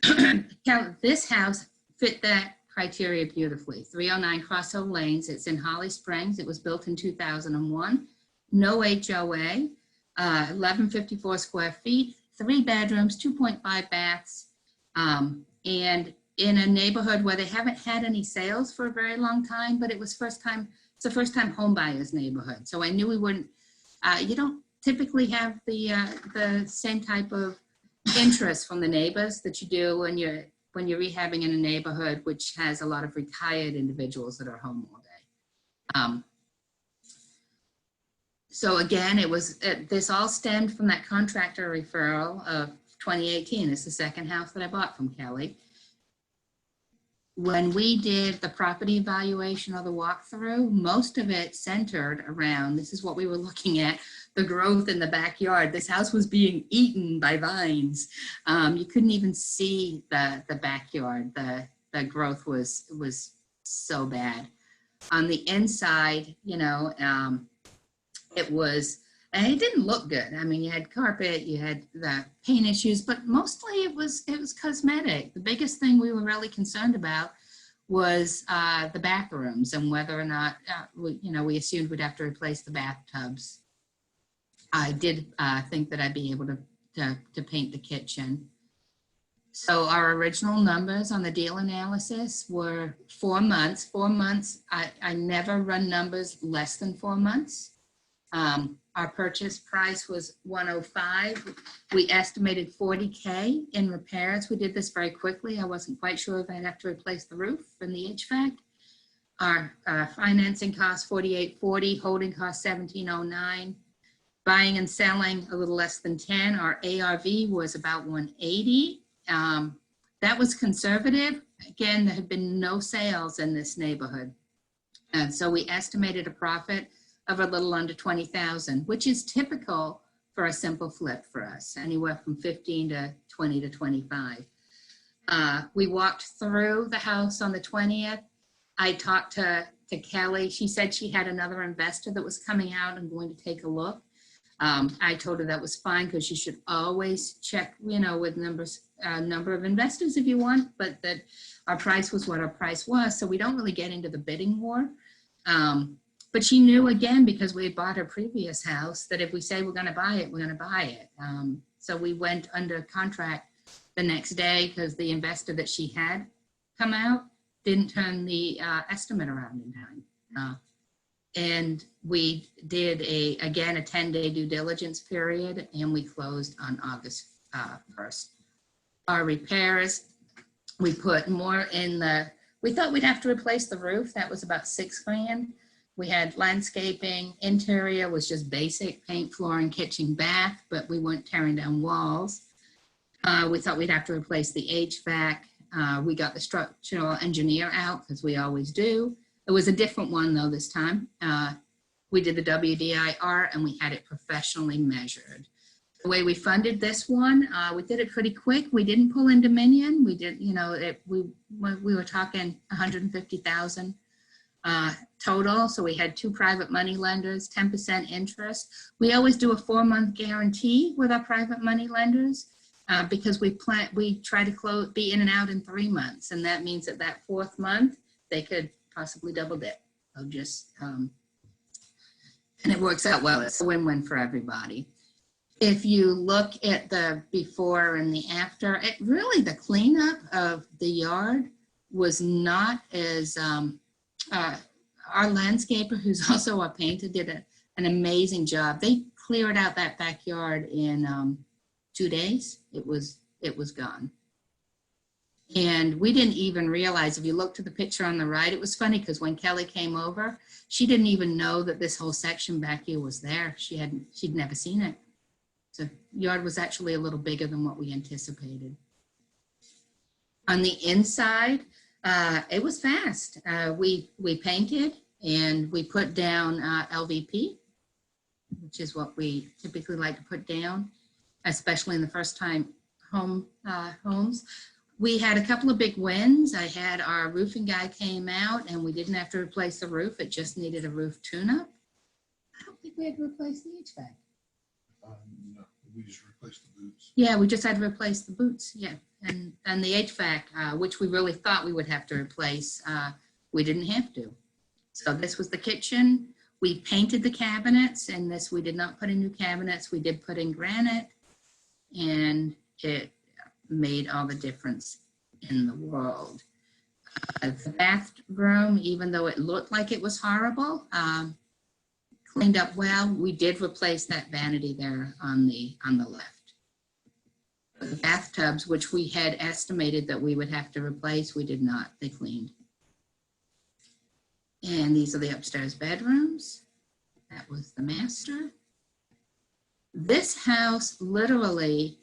rehab. This house fit that criteria beautifully. 309 Cross Hill Lanes. It's in Holly Springs. It was built in 2001. No HOA, 1154 square feet, 3 bedrooms, 2.5 baths, and in a neighborhood where they haven't had any sales for a very long time, but it's a first-time home buyers neighborhood. So I knew we wouldn't, you don't typically have the same type of interest from the neighbors that you do when you're rehabbing in a neighborhood which has a lot of retired individuals that are home all day. So again, this all stemmed from that contractor referral of 2018. It's the second house that I bought from Kelly. When we did the property evaluation or the walkthrough, most of it centered around, this is what we were looking at, the growth in the backyard. This house was being eaten by vines. You couldn't even see the backyard. The growth was so bad. On the inside, it didn't look good. I mean, you had carpet, you had the paint issues, but mostly it was cosmetic. The biggest thing we were really concerned about was the bathrooms and whether or not, we assumed we'd have to replace the bathtubs. I did think that I'd be able to paint the kitchen. So our original numbers on the deal analysis were 4 months. 4 months, I never run numbers less than 4 months. Our purchase price was $105. We estimated $40K in repairs. We did this very quickly. I wasn't quite sure if I'd have to replace the roof and the HVAC. Our financing cost $48.40, holding cost $17.09. Buying and selling a little less than 10. Our ARV was about 180. That was conservative. Again, there had been no sales in this neighborhood. And so we estimated a profit of a little under 20,000, which is typical for a simple flip for us, anywhere from 15 to 20 to 25. We walked through the house on the 20th. I talked to Kelly. She said she had another investor that was coming out and going to take a look. I told her that was fine because you should always check, with number of investors if you want, but that our price was what our price was. So we don't really get into the bidding war. But she knew, again, because we had bought her previous house, that if we say we're going to buy it, we're going to buy it. So we went under contract the next day because the investor that she had come out didn't turn the estimate around in time. And we did again a 10-day due diligence period, and we closed on August 1st. Our repairs, we put more in we thought we'd have to replace the roof. That was about $6,000. We had landscaping, interior was just basic, paint, flooring, kitchen, bath, but we weren't tearing down walls. We thought we'd have to replace the HVAC. We got the structural engineer out, because we always do. It was a different one though this time. We did the WDIR and we had it professionally measured. The way we funded this one, we did it pretty quick. We didn't pull in Dominion. We did, we were talking 150,000 total. So we had 2 private money lenders, 10% interest. We always do a 4-month guarantee with our private money lenders because we try to be in and out in 3 months. And that means that 4th month, they could possibly double dip. So just, and it works out well. It's a win-win for everybody. If you look at the before and the after, the cleanup of the yard was not as, our landscaper, who's also a painter, did an amazing job. They cleared out that backyard in 2 days. It was gone. And we didn't even realize, if you look to the picture on the right, it was funny because when Kelly came over, she didn't even know that this whole section back here was there. She'd never seen it. So yard was actually a little bigger than what we anticipated. On the inside, it was fast. We painted and we put down LVP, which is what we typically like to put down, especially in the first time homes. We had a couple of big wins. I had our roofing guy came out and we didn't have to replace the roof. It just needed a roof tune-up. I don't think we had to replace the HVAC. No, we just replaced the boots. Yeah, we just had to replace the boots, yeah. And the HVAC, which we really thought we would have to replace, we didn't have to. So this was the kitchen. We painted the cabinets, and this, we did not put in new cabinets. We did put in granite, and it made all the difference in the world. The bathroom, even though it looked like it was horrible, cleaned up well. We did replace that vanity there on the left. The bathtubs, which we had estimated that we would have to replace, we did not. They cleaned. And these are the upstairs bedrooms. That was the master. This house, literally,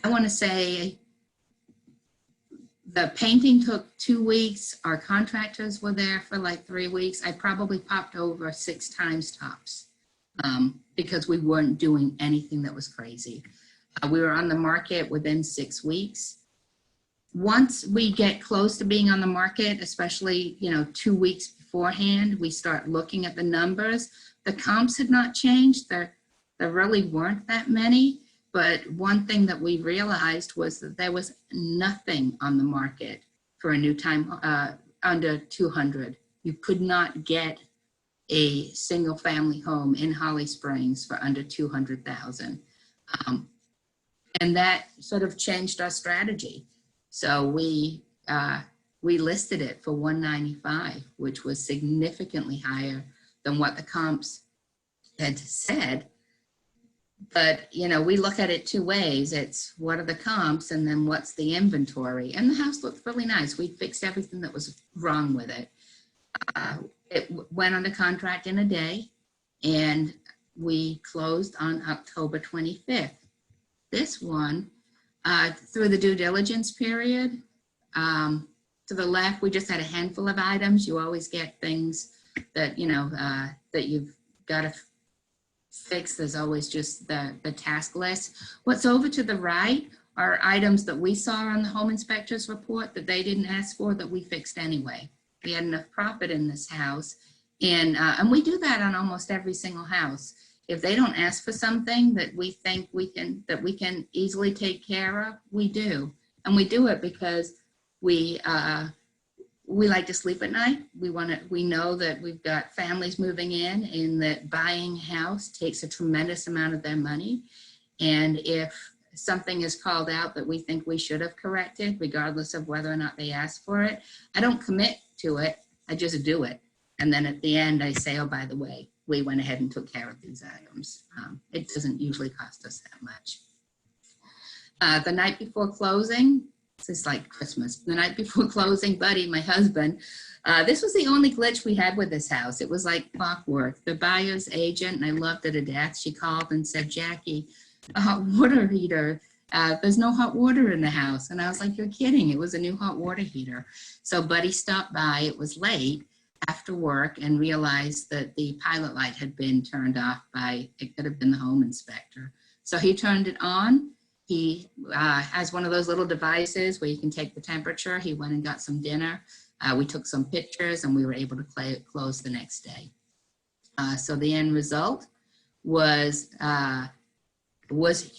I want to say the painting took 2 weeks. Our contractors were there for like 3 weeks. I probably popped over 6 times tops because we weren't doing anything that was crazy. We were on the market within 6 weeks. Once we get close to being on the market, especially 2 weeks beforehand, we start looking at the numbers. The comps had not changed. There really weren't that many. But one thing that we realized was that there was nothing on the market for a new time under 200. You could not get a single family home in Holly Springs for under 200,000. And that sort of changed our strategy. So we listed it for 195, which was significantly higher than what the comps had said. But, we look at it 2 ways. It's what are the comps and then what's the inventory? And the house looked really nice. We fixed everything that was wrong with it. It went under contract in a day and we closed on October 25th. This one, through the due diligence period, to the left, we just had a handful of items. You always get things that, that you've got to fix. There's always just the task list. What's over to the right are items that we saw on the home inspector's report that they didn't ask for that we fixed anyway. We had enough profit in this house. And we do that on almost every single house. If they don't ask for something that we think we can easily take care of, we do. And we do it because we like to sleep at night. We know that we've got families moving in and that buying a house takes a tremendous amount of their money. And if something is called out that we think we should have corrected, regardless of whether or not they ask for it, I don't commit to it. I just do it. And then at the end, I say, oh, by the way, we went ahead and took care of these items. It doesn't usually cost us that much. The night before closing, this is like Christmas. The night before closing, Buddy, my husband, this was the only glitch we had with this house. It was like clockwork. The buyer's agent, and I loved her to death, she called and said, Jackie, a hot water heater, there's no hot water in the house. And I was like, you're kidding. It was a new hot water heater. So Buddy stopped by. It was late after work and realized that the pilot light had been turned off by, it could have been the home inspector. So he turned it on. He has one of those little devices where you can take the temperature. He went and got some dinner. We took some pictures and we were able to close the next day. So the end result was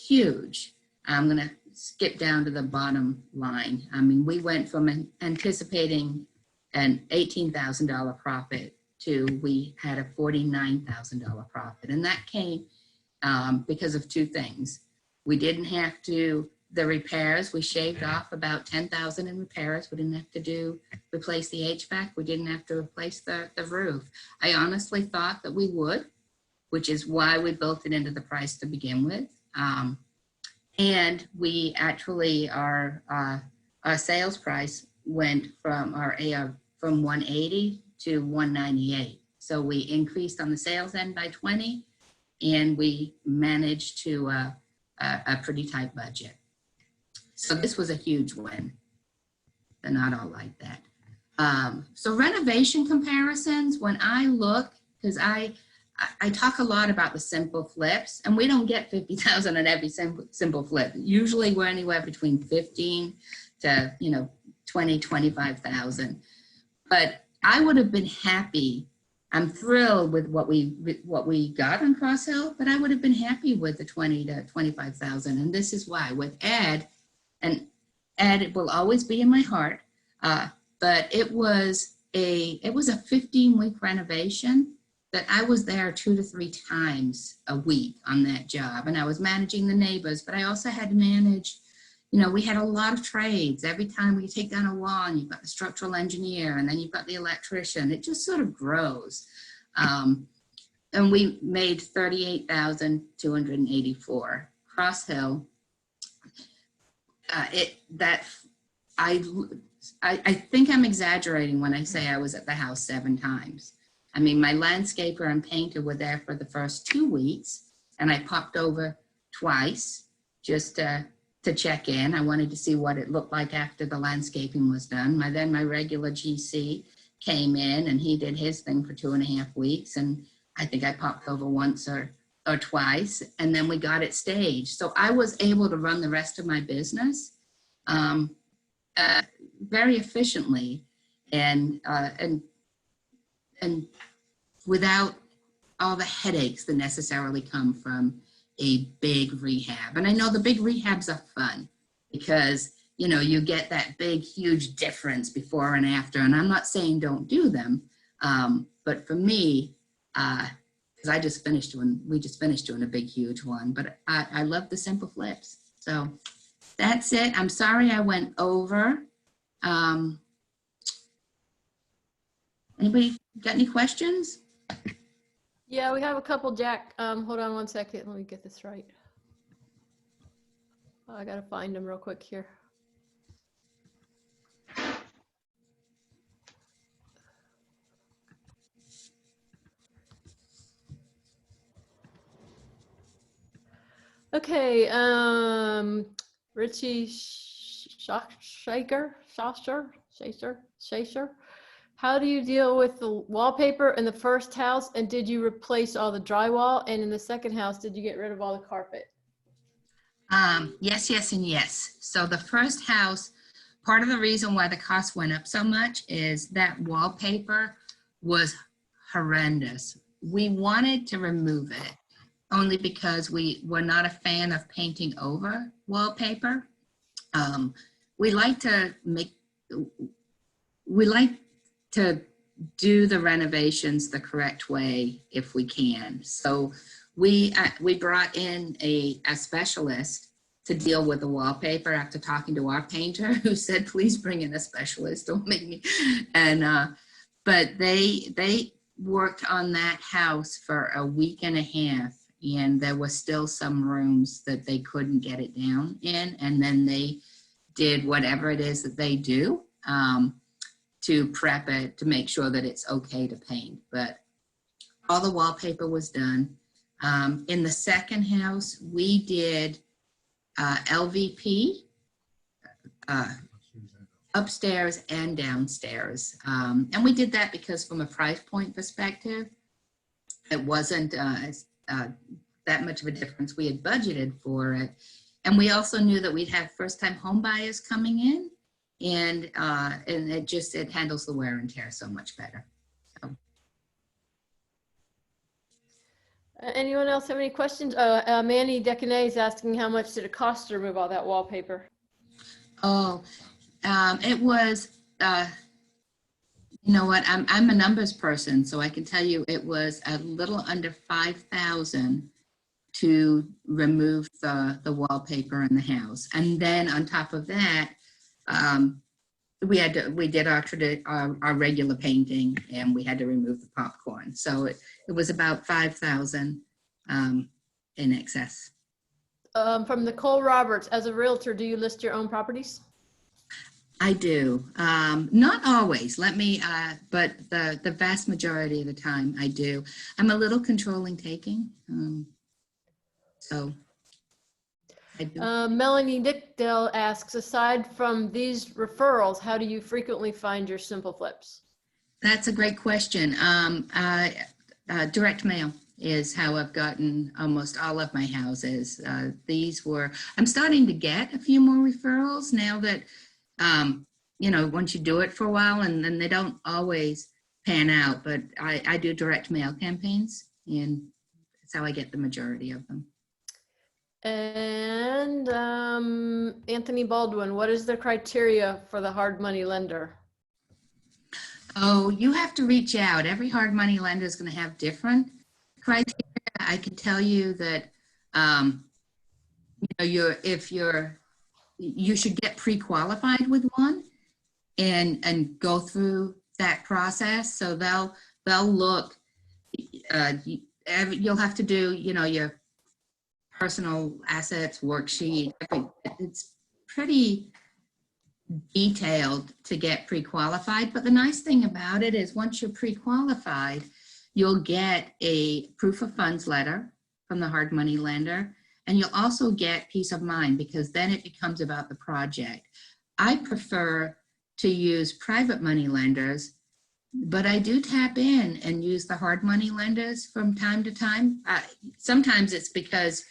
huge. I'm gonna skip down to the bottom line. I mean, we went from anticipating an $18,000 profit to we had a $49,000 profit. And that came because of two things. We didn't have to, the repairs, we shaved off about $10,000 in repairs. We didn't have to replace the HVAC. We didn't have to replace the roof. I honestly thought that we would, which is why we built it into the price to begin with. And we actually, our sales price went from from 180 to 198. So we increased on the sales end by 20, and we managed to a pretty tight budget. So this was a huge win. They're not all like that. So renovation comparisons, when I look, because I talk a lot about the simple flips, and we don't get 50,000 on every simple flip. Usually we're anywhere between 15 to 20, 25,000. But I would have been happy. I'm thrilled with what we got on Cross Hill, but I would have been happy with the 20 to 25,000. And this is why with Ed, and Ed will always be in my heart. But it was a 15-week renovation that I was there 2 to 3 times a week on that job. And I was managing the neighbors, but I also had to manage, we had a lot of trades. Every time we take down a wall, and you've got the structural engineer, and then you've got the electrician. It just sort of grows. And we made $38,284. Cross Hill, I think I'm exaggerating when I say I was at the house 7 times. I mean, my landscaper and painter were there for the first 2 weeks, and I popped over twice just to check in. I wanted to see what it looked like after the landscaping was done. Then my regular GC came in, and he did his thing for 2.5 weeks, and I think I popped over once or twice, and then we got it staged. So I was able to run the rest of my business very efficiently and without all the headaches that necessarily come from a big rehab. And I know the big rehabs are fun because, you get that big, huge difference before and after. And I'm not saying don't do them. But for me, because we just finished doing a big, huge one, but I love the simple flips. So that's it. I'm sorry I went over. Anybody got any questions? Yeah, we have a couple, Jack. Hold on one second. Let me get this right. I got to find them real quick here. Okay, Richie Shaker. How do you deal with the wallpaper in the first house, and did you replace all the drywall? And in the second house, did you get rid of all the carpet? Yes, yes, and yes. So the first house, part of the reason why the cost went up so much is that wallpaper was horrendous. We wanted to remove it only because we were not a fan of painting over wallpaper. We like to do the renovations the correct way if we can. So we brought in a specialist to deal with the wallpaper after talking to our painter, who said, please bring in a specialist, don't make me. And, but they worked on that house for a week and a half, and there was still some rooms that they couldn't get it down in. And then they did whatever it is that they do to prep it, to make sure that it's okay to paint. But all the wallpaper was done. In the second house, we did LVP upstairs and downstairs. And we did that because from a price point perspective, it wasn't that much of a difference. We had budgeted for it. And we also knew that we'd have first-time home buyers coming in, and it handles the wear and tear so much better. So. Anyone else have any questions? Manny Decanay is asking how much did it cost to remove all that wallpaper? Oh, it was, you know what, I'm a numbers person, so I can tell you it was a little under 5,000 to remove the wallpaper in the house. And then on top of that, we did our regular painting, and we had to remove the popcorn. So it was about 5,000 in excess. From Nicole Roberts, as a realtor, do you list your own properties? I do. Not always, but the vast majority of the time I do. I'm a little controlling taking. So I do. Melanie Dickdale asks, aside from these referrals, how do you frequently find your simple flips? That's a great question. Direct mail is how I've gotten almost all of my houses. I'm starting to get a few more referrals now that, you know, once you do it for a while, and then they don't always pan out, but I do direct mail campaigns, and that's how I get the majority of them. And Anthony Baldwin, what is the criteria for the hard money lender? Oh, you have to reach out. Every hard money lender is going to have different criteria. I can tell you that you know, you should get pre-qualified with one and go through that process. So they'll look. You'll have to do, you know, your personal assets worksheet. It's pretty detailed to get pre-qualified, but the nice thing about it is once you're pre-qualified, you'll get a proof of funds letter from the hard money lender, and you'll also get peace of mind, because then it becomes about the project. I prefer to use private money lenders, but I do tap in and use the hard money lenders from time to time. Sometimes it's because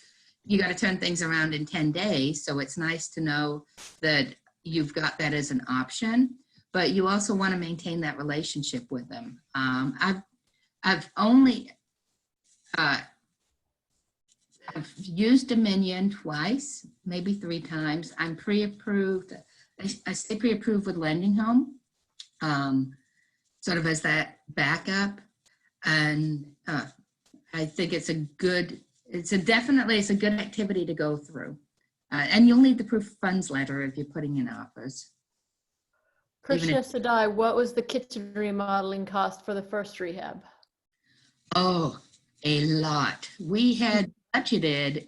you got to turn things around in 10 days. So it's nice to know that you've got that as an option, but you also want to maintain that relationship with them. I've used Dominion twice, maybe 3 times. I'm pre-approved. I stay pre-approved with Lending Home, sort of as that backup. And I think it's a good activity to go through. And you'll need the proof of funds letter if you're putting in offers. Krishna Sadai, what was the kitchen remodeling cost for the first rehab? Oh, a lot. We had budgeted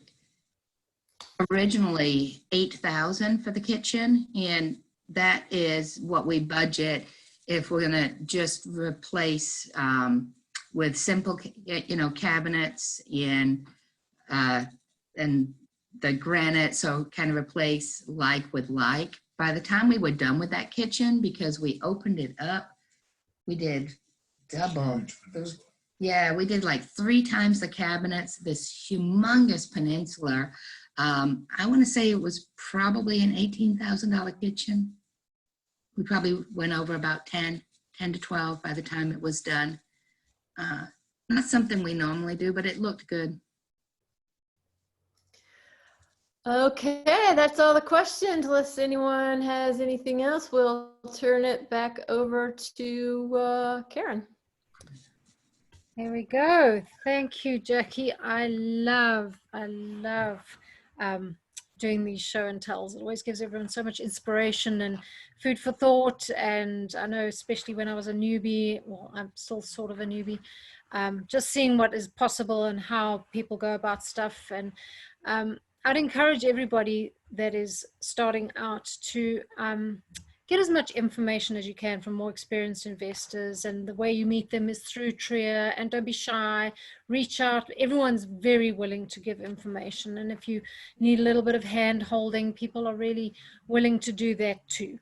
originally $8,000 for the kitchen, and that is what we budget if we're gonna just replace with simple, you know, cabinets and the granite, so kind of replace like with like. By the time we were done with that kitchen, because we opened it up, we did double. Yeah, we did like 3 times the cabinets, this humongous peninsula. I want to say it was probably an $18,000 kitchen. We probably went over about 10 to 12 by the time it was done. Not something we normally do, but it looked good. Okay, that's all the questions. Unless anyone has anything else, we'll turn it back over to Karen. There we go. Thank you, Jackie. I love doing these show and tells. It always gives everyone so much inspiration and food for thought. And I know, especially when I was a newbie, well, I'm still sort of a newbie, just seeing what is possible and how people go about stuff. And I'd encourage everybody that is starting out to get as much information as you can from more experienced investors, and the way you meet them is through TREIA. And don't be shy, reach out. Everyone's very willing to give information, and if you need a little bit of hand holding, people are really willing to do that too.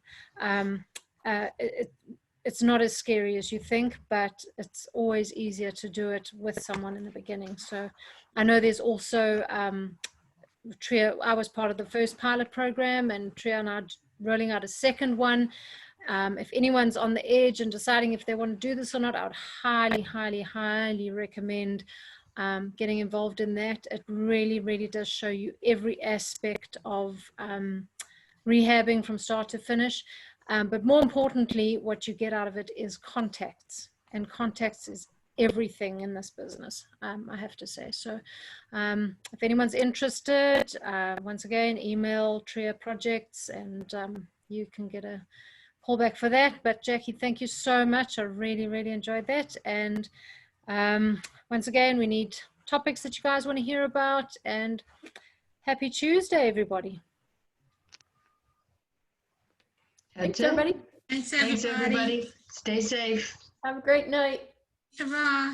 It's not as scary as you think, but it's always easier to do it with someone in the beginning. So I know there's also TREIA. I was part of the first pilot program, and TREIA are now rolling out a second one. If anyone's on the edge and deciding if they want to do this or not, I would highly, highly, highly recommend getting involved in that. It really, really does show you every aspect of rehabbing from start to finish. But more importantly, what you get out of it is contacts, and contacts is everything in this business, I have to say. So if anyone's interested, once again, email TREIA Projects, and you can get a call back for that. But Jackie, thank you so much. I really, really enjoyed that. And once again, we need topics that you guys want to hear about. And happy Tuesday, everybody. Thanks, everybody. Thanks, Thanks, everybody. Stay safe. Have a great night. Ta-ra.